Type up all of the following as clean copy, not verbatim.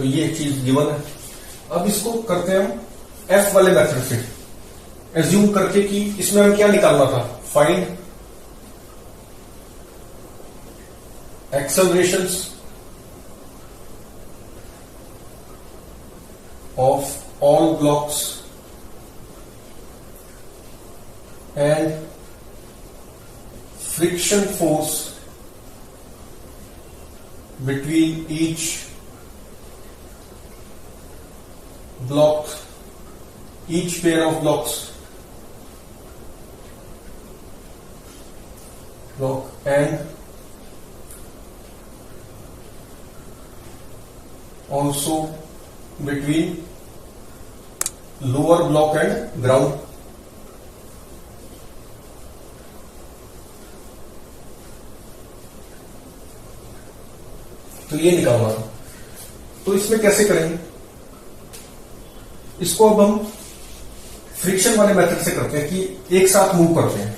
तो ये चीज गिवन है। अब इसको करते हैं हम एफ वाले मेथड से, एज्यूम करके कि इसमें हमें क्या निकालना था, find accelerations of all blocks and friction force between each block, each pair of blocks, and also between lower block and ground. तो ये निकालना था। तो इसमें कैसे करेंगे, इसको अब हम फ्रिक्शन वाले मेथड से करते हैं कि एक साथ मूव करते हैं,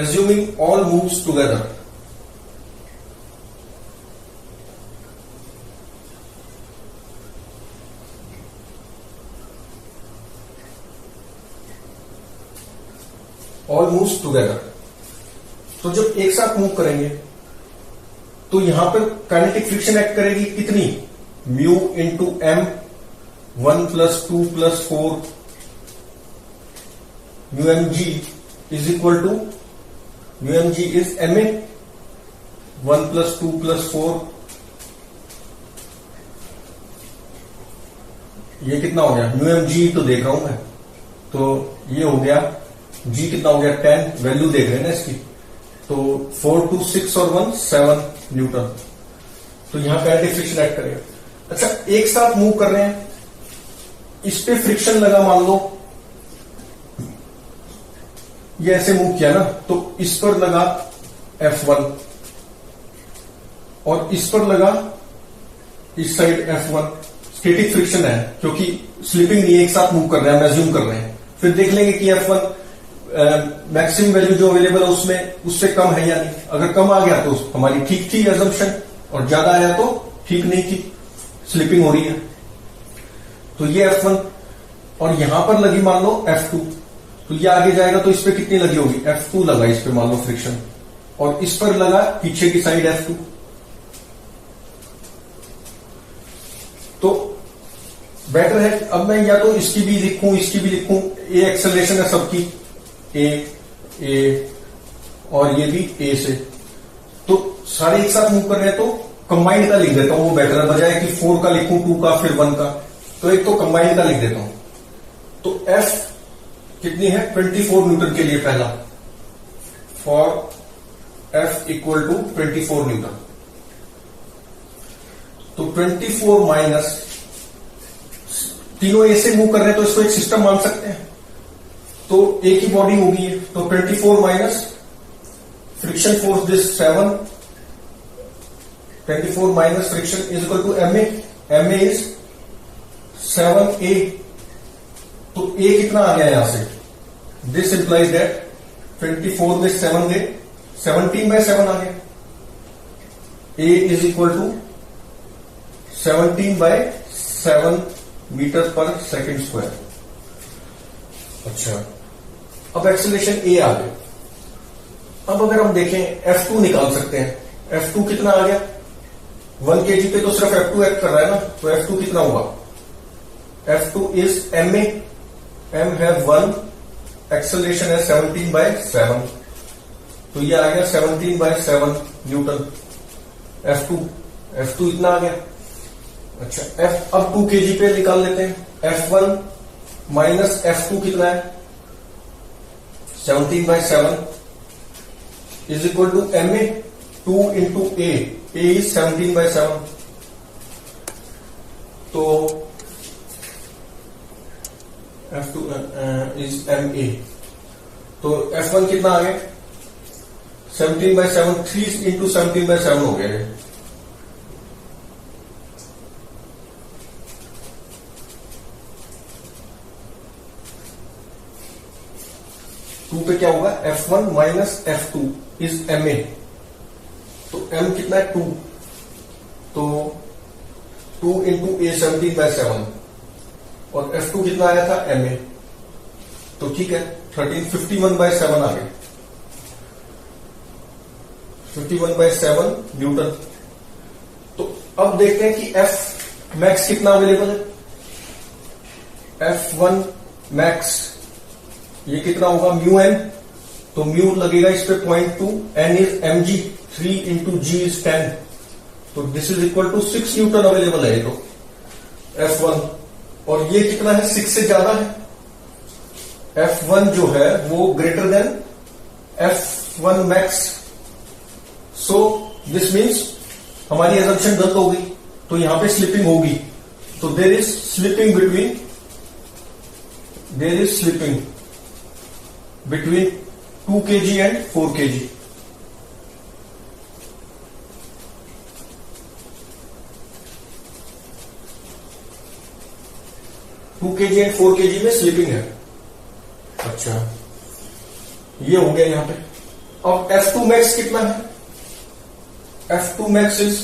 assuming all moves together. All moves together, तो जब एक साथ मूव करेंगे तो यहां पर काइनेटिक फ्रिक्शन एक्ट करेगी कितनी, mu into M 1 + 2 + 4 mu M G is equal to, mu M G is M A 1 + 2 + 4, ये कितना हो गया, म्यू एम जी तो देख रहा हूं मैं, तो ये हो गया जी कितना हो गया 10, वैल्यू देख रहे हैं ना इसकी, तो 4 2 6 और 1 7 न्यूटन। तो यहां काइनेटिक फ्रिक्शन एक्ट करेगा। अच्छा, एक साथ मूव कर रहे हैं, इस पे फ्रिक्शन लगा, मान लो ये ऐसे मूव किया ना, तो इस पर लगा F1 और इस पर लगा इस साइड F1, स्टैटिक फ्रिक्शन है क्योंकि स्लिपिंग नहीं है, एक साथ मूव कर रहे हैं, हम एज्यूम कर रहे हैं। फिर देख लेंगे कि F1 मैक्सिमम वैल्यू जो अवेलेबल है उसमें उससे कम है या नहीं, अगर कम आ गया तो हमारी ठीक थी एजम्पशन, और ज्यादा आया तो ठीक नहीं थी, स्लिपिंग हो रही है। तो ये F1 और यहां पर लगी मान लो F2, तो ये आगे जाएगा तो इस पे कितनी लगी होगी, F2 लगा इस पे मान लो फ्रिक्शन, और इस पर लगा पीछे की साइड F2। तो बेटर है अब मैं या तो इसकी भी लिखूं इसकी भी लिखूं, ये एक्सेलरेशन है सबकी, ए और ये भी ए से, तो सारे एक साथ मूव कर रहे हैं तो कंबाइंड का लिख देता हूं, वो बेटर है, बजाय कि 4 का लिखूं 2 का फिर 1 का, तो एक तो कंबाइंड का लिख देता हूं। तो F कितनी है 24 न्यूटन के लिए पहला, for F equal to 24 newton. तो 24 माइनस, तीनों ए से मूव कर रहे हैं तो इसको एक सिस्टम मान सकते हैं, तो एक ही बॉडी होगी, तो 24 minus friction force this 7, 24 minus friction is equal to MA, MA is 7A, तो A कितना आ गया यहां से, दिस इंप्लाइज दैट 24 में 7 गए, 17/7 आ गया, A is equal to 17/7 metre per second square. अच्छा, अब एक्सेलरेशन ए आ गया। अब अगर हम देखें F2 निकाल सकते हैं, F2 कितना आ गया, 1 kg पे तो सिर्फ F2 एक्ट कर रहा है ना, तो F2 कितना हुआ, F2 इज MA, M है 1, एक्सेलरेशन है 17/7, तो ये आ गया 17/7 न्यूटन F2 इतना आ गया। अच्छा, अब 2 kg पे निकाल लेते हैं, F1 माइनस F2 कितना है 17/7 is equal to MA, 2 into A is 17/7, तो F2 इज MA, तो F1 कितना आ गया 17/7, 3 इंटू 17/7 हो गया। 2 पे क्या होगा, F1 minus F2 is MA, तो M कितना है 2, तो 2 इंटू ए 17/7 और F2 कितना आया था MA, तो ठीक है 1351/7 आ गए, 51/7 न्यूटन। तो अब देखते हैं कि F मैक्स कितना अवेलेबल है। F1 मैक्स ये कितना होगा म्यू एन, तो म्यू लगेगा इस पे 0.2, N is mg, 3 into G is 10, तो this is equal to 6 newton available है ये तो F1, और ये कितना है 6 से ज्यादा है। F1 जो है वो greater than F1 max, so this means हमारी एजम्पशन गलत हो गई, तो यहां पे स्लिपिंग होगी, तो there is slipping between 2 kg and 4 kg। Two KG and 4 kg में स्लिपिंग है। अच्छा ये हो गया यहां पे। अब F2 मैक्स कितना है, F2 max is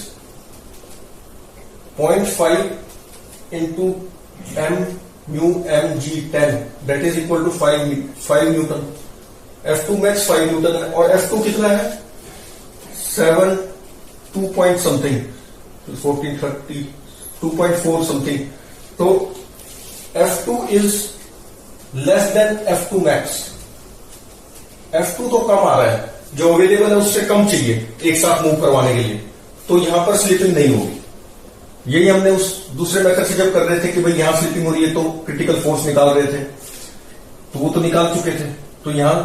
0.5 into m mu mg 10, that is equal to 5 newton. F2 max 5 newton है, और F2 कितना है 2 पॉइंट समथिंग, 1430 2.4 समथिंग, तो F2 is less than F2 max. F2 तो कम आ रहा है, जो अवेलेबल है उससे कम चाहिए एक साथ मूव करवाने के लिए, तो यहां पर स्लिपिंग नहीं होगी। यही हमने उस दूसरे मेथड से जब कर रहे थे कि भाई यहां स्लिपिंग हो रही है तो क्रिटिकल फोर्स निकाल रहे थे, तो वो तो निकाल चुके थे, तो यहां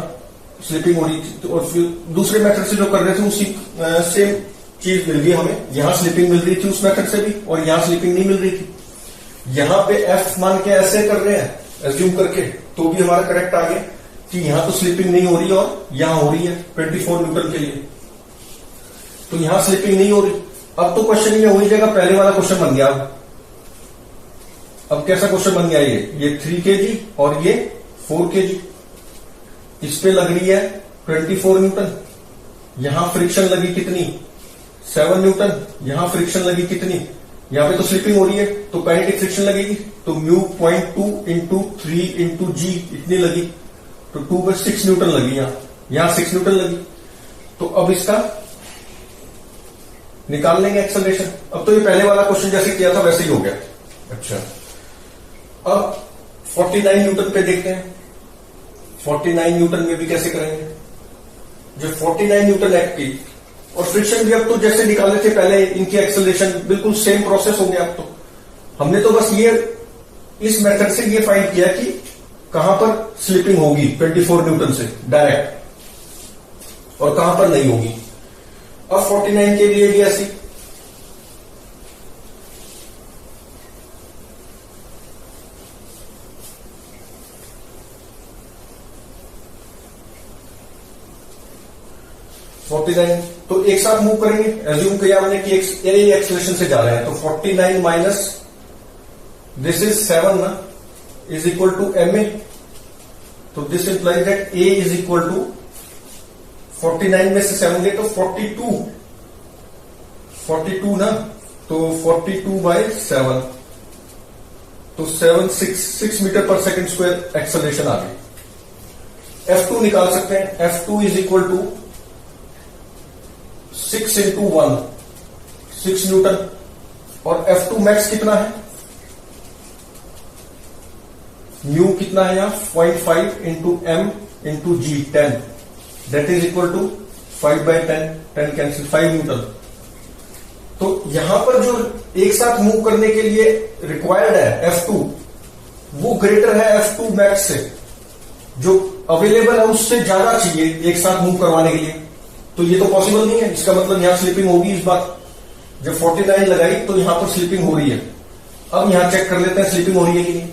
स्लिपिंग हो रही थी, और फिर दूसरे मेथड से जो कर रहे थे उसी सेम चीज मिल गई हमें, यहां स्लिपिंग मिल रही थी उस मेथड से भी, और यहां स्लिपिंग नहीं मिल रही थी। यहां पे F मान के ऐसे कर रहे हैं एज्यूम करके, तो भी हमारा करेक्ट आ गया कि यहां तो स्लिपिंग नहीं हो रही और यहां हो रही है 24 न्यूटन के लिए, तो यहां स्लिपिंग नहीं हो रही। अब तो क्वेश्चन ये हो ही जाएगा, पहले वाला क्वेश्चन बन गया। अब कैसा क्वेश्चन बन गया, ये 3 kg और ये 4 kg, इस पे लग रही है 24 न्यूटन, यहां फ्रिक्शन लगी कितनी 7 न्यूटन, यहां फ्रिक्शन लगी कितनी, यहां पे तो स्लिपिंग हो रही है तो काइनेटिक फ्रिक्शन लगेगी, तो म्यू 0.2 इंटू 3 इंटू जी इतनी लगी, तो 2/6 न्यूटन लगी, यहां 6 न्यूटन लगी। तो अब इसका निकाल लेंगे एक्सेलरेशन। अब तो ये पहले वाला क्वेश्चन जैसे किया था वैसे ही हो गया। अच्छा अब 49 न्यूटन पे देखते हैं, 49 न्यूटन में भी कैसे करेंगे। जो 49 न्यूटन एक्ट की और फ्रिक्शन भी अब तो जैसे निकाले थे पहले, इनकी एक्सेलरेशन बिल्कुल सेम प्रोसेस हो गया। अब तो हमने तो बस ये इस मेथड से ये फाइंड किया कि कहां पर स्लिपिंग होगी 24 न्यूटन से डायरेक्ट और कहां पर नहीं होगी। अब 49 के लिए भी ऐसी, तो एक साथ मूव करेंगे, एज्यूम किया हमने कि एक एक्सेलरेशन से जा रहे हैं, तो 49 माइनस दिस इज 7 ना, is equal to M A, तो this implies that A is equal to 49 में से 7 गए तो 42 ना, तो 42/7, तो 6 metre per second square acceleration आ गई। F2 निकाल सकते हैं, F2 is equal to 6 into 1, 6 newton, और F2 मैक्स कितना है, न्यू कितना है यहां 0.5 into M into G 10, that is equal to 5/10, 10 cancel 5 newton. तो यहां पर जो एक साथ मूव करने के लिए रिक्वायर्ड है F2, वो ग्रेटर है F2 मैक्स से, जो अवेलेबल है उससे ज्यादा चाहिए एक साथ मूव करवाने के लिए, तो ये तो पॉसिबल नहीं है। इसका मतलब यहां स्लिपिंग होगी इस बार, जब 49 लगाई तो यहां पर स्लिपिंग हो रही है। अब यहां चेक कर लेते हैं स्लिपिंग हो रही है कि नहीं।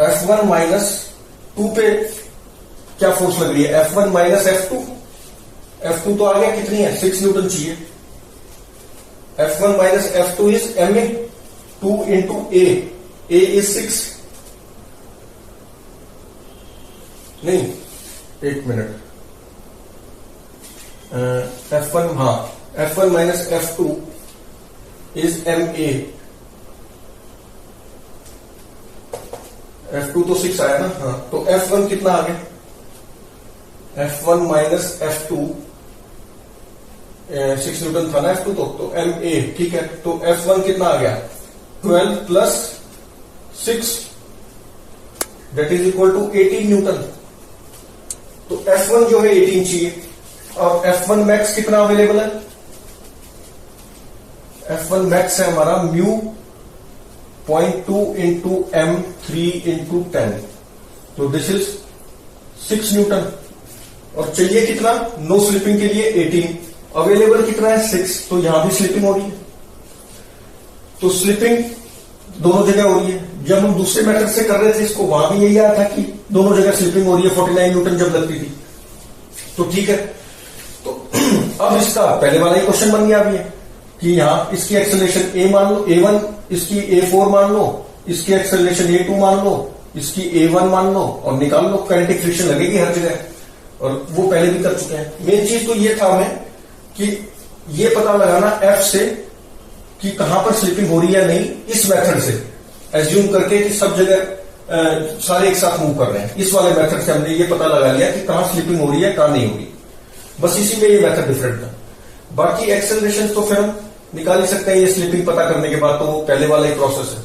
F1 माइनस 2 पे क्या फोर्स लग रही है, F1 माइनस F2, F2 तो आ गया कितनी है 6 न्यूटन चाहिए, F1 minus F2 is M A, 2 into A is 6, नहीं एक मिनट, F1 हाँ F1 minus F2 is ma। F2 तो 6 आया ना, हाँ, तो F1 कितना आ गया, F1 माइनस F2, 6 न्यूटन था ना F2 तो ma, ठीक है, तो F1 कितना आ गया 12 plus 6 that is equal to 18 newton. तो F1 जो है 18 चाहिए, और F1 मैक्स कितना अवेलेबल है, F1 मैक्स है हमारा म्यू 0.2 इंटू M3 इंटू 10, तो दिस इज 6 न्यूटन। और चाहिए कितना, नो स्लिपिंग के लिए 18, अवेलेबल कितना है 6, तो यहां भी स्लिपिंग हो रही है, तो स्लिपिंग दोनों जगह हो रही है। जब हम दूसरे मेथड से कर रहे थे इसको, वहां भी यही आया था कि दोनों जगह स्लिपिंग हो रही है 49 न्यूटन जब लगती थी, तो ठीक है। तो अब इसका पहले वाला ही क्वेश्चन बन गया अभी कि यहां इसकी एक्सेलरेशन a मान लो, a1, इसकी a4 मान लो, इसकी एक्सेलरेशन a2 मान लो, इसकी a1 मान लो, और निकाल लो, काइनेटिक फ्रिक्शन लगेगी हर जगह, और वो पहले भी कर चुके हैं। मेन चीज तो ये था हमें कि ये पता लगाना F से कि कहां पर स्लिपिंग हो रही है नहीं, इस मेथड से एज्यूम करके कि सब जगह सारे एक साथ मूव कर रहे हैं, इस वाले मेथड से हमने ये पता लगा लिया कि कहां स्लिपिंग हो रही है कहां नहीं हो रही, बस इसी में ये मेथड डिफरेंट था। बाकी एक्सेलरेशन तो फिर हम निकाल ही सकते हैं ये स्लिपिंग पता करने के बाद, तो वो पहले वाला ही प्रोसेस है।